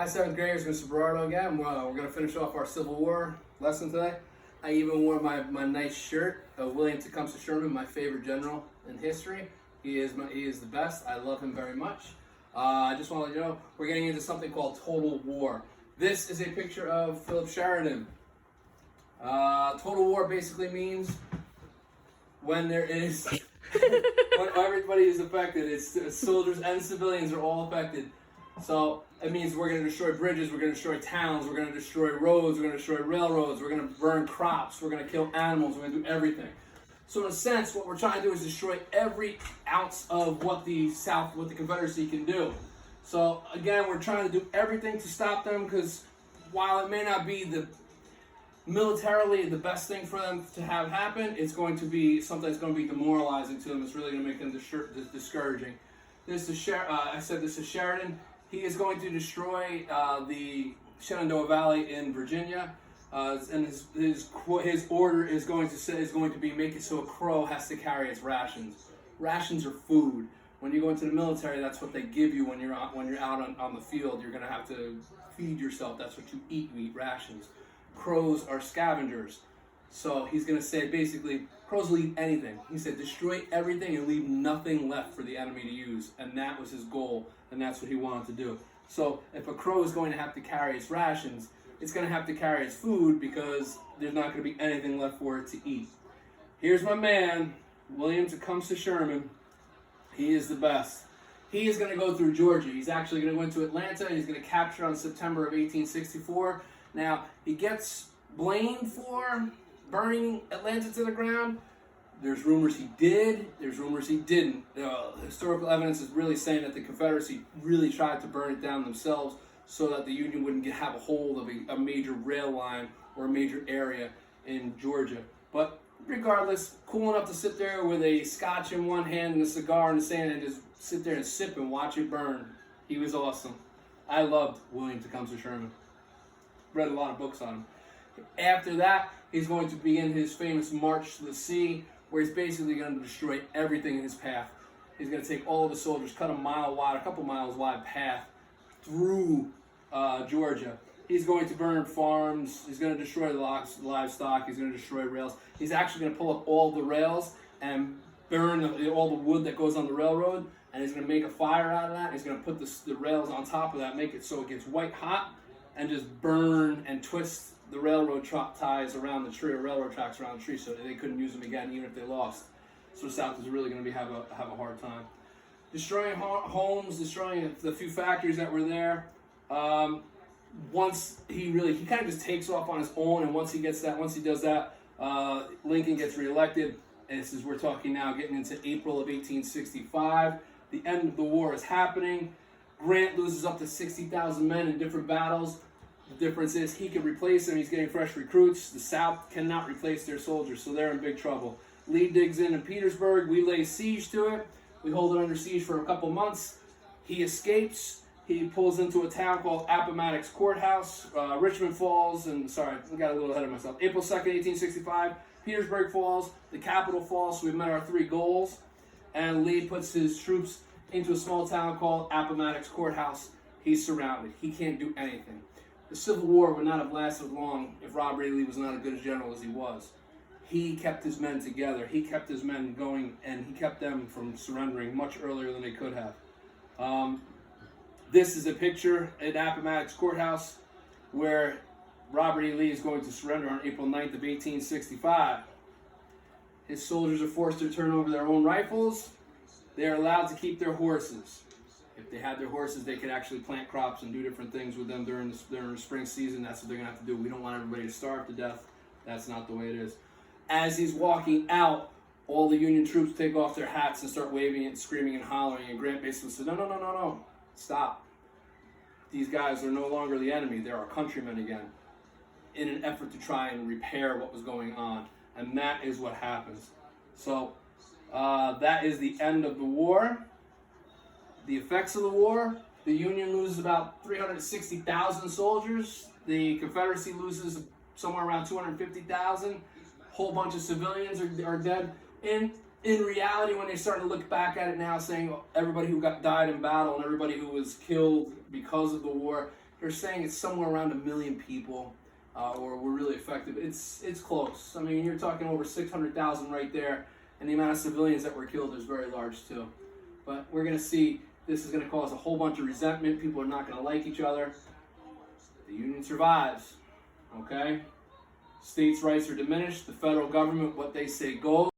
Hi, 7th graders, Mr. Berardo again. We're going to finish off our Civil War lesson today. I even wore my nice shirt of William Tecumseh Sherman, my favorite general in history. He is the best. I love him very much. I just want to let you know, we're getting into something called Total War. This is a picture of Philip Sheridan. Total War basically means when there is, when everybody is affected. It's soldiers and civilians are all affected. So it means we're going to destroy bridges, we're going to destroy towns, we're going to destroy roads, we're going to destroy railroads, we're going to burn crops, we're going to kill animals, we're going to do everything. So in a sense, what we're trying to do is destroy every ounce of what the Confederacy can do. So again, we're trying to do everything to stop them, because while it may not be militarily the best thing for them to have happen, it's going to be something that's going to be demoralizing to them. It's really going to make them discouraging. I said this is Sheridan. He is going to destroy the Shenandoah Valley in Virginia, and his order is going to be make it so a crow has to carry its rations. Rations are food. When you go into the military, that's what they give you when you're out on the field. You're going to have to feed yourself. That's what you eat. You eat rations. Crows are scavengers. So he's going to say basically, crows will eat anything. He said destroy everything and leave nothing left for the enemy to use. And that was his goal, and that's what he wanted to do. So if a crow is going to have to carry its rations, it's going to have to carry its food, because there's not going to be anything left for it to eat. Here's my man, William Tecumseh Sherman. He is the best. He is going to go through Georgia. He's actually going to go into Atlanta, and he's going to capture on September of 1864. Now, he gets blamed for burning Atlanta to the ground. There's rumors he did. There's rumors he didn't. Historical evidence is really saying that the Confederacy really tried to burn it down themselves so that the Union wouldn't have a hold of a major rail line or a major area in Georgia. But regardless, cool enough to sit there with a scotch in one hand and a cigar in the sand and just sit there and sip and watch it burn. He was awesome. I loved William Tecumseh Sherman. Read a lot of books on him. After that, he's going to begin his famous March to the Sea, where he's basically going to destroy everything in his path. He's going to take all of the soldiers, cut a couple miles wide path through Georgia. He's going to burn farms. He's going to destroy livestock. He's going to destroy rails. He's actually going to pull up all the rails and burn all the wood that goes on the railroad, and he's going to make a fire out of that. He's going to put the rails on top of that, make it so it gets white hot, and just burn and twist the railroad ties around the tree, or railroad tracks around the tree, so they couldn't use them again, even if they lost. So the South is really going to have a hard time. Destroying homes, destroying the few factories that were there. Once he kind of just takes off on his own, and once he does that, Lincoln gets reelected. And this is, we're talking now getting into April of 1865. The end of the war is happening. Grant loses up to 60,000 men in different battles. The difference is he can replace them. He's getting fresh recruits. The South cannot replace their soldiers, so they're in big trouble. Lee digs in Petersburg. We lay siege to it. We hold it under siege for a couple months. He escapes. He pulls into a town called Appomattox Courthouse. Richmond falls, and sorry, I got a little ahead of myself. April 2nd, 1865, Petersburg falls. The capital falls, so we've met our three goals. And Lee puts his troops into a small town called Appomattox Courthouse. He's surrounded. He can't do anything. The Civil War would not have lasted long if Robert E. Lee was not as good a general as he was. He kept his men together. He kept his men going, and he kept them from surrendering much earlier than they could have. This is a picture at Appomattox Courthouse where Robert E. Lee is going to surrender on April 9th of 1865. His soldiers are forced to turn over their own rifles. They are allowed to keep their horses. If they had their horses, they could actually plant crops and do different things with them during the spring season. That's what they're going to have to do. We don't want everybody to starve to death. That's not the way it is. As he's walking out, all the Union troops take off their hats and start waving and screaming and hollering. And Grant basically said, no. Stop. These guys are no longer the enemy. They're our countrymen again, in an effort to try and repair what was going on. And that is what happens. So that is the end of the war. The effects of the war: the Union loses about 360,000 soldiers. The Confederacy loses somewhere around 250,000. Whole bunch of civilians are dead. In reality, when they start to look back at it now, saying everybody who died in battle and everybody who was killed because of the war, They're saying it's somewhere around 1 million people, or were really affected. It's close. I mean, you're talking over 600,000 right there, and the amount of civilians that were killed is very large too. But we're going to see. This is going to cause a whole bunch of resentment. People are not going to like each other. The union survives. Okay? States' rights are diminished. The federal government, what they say goes.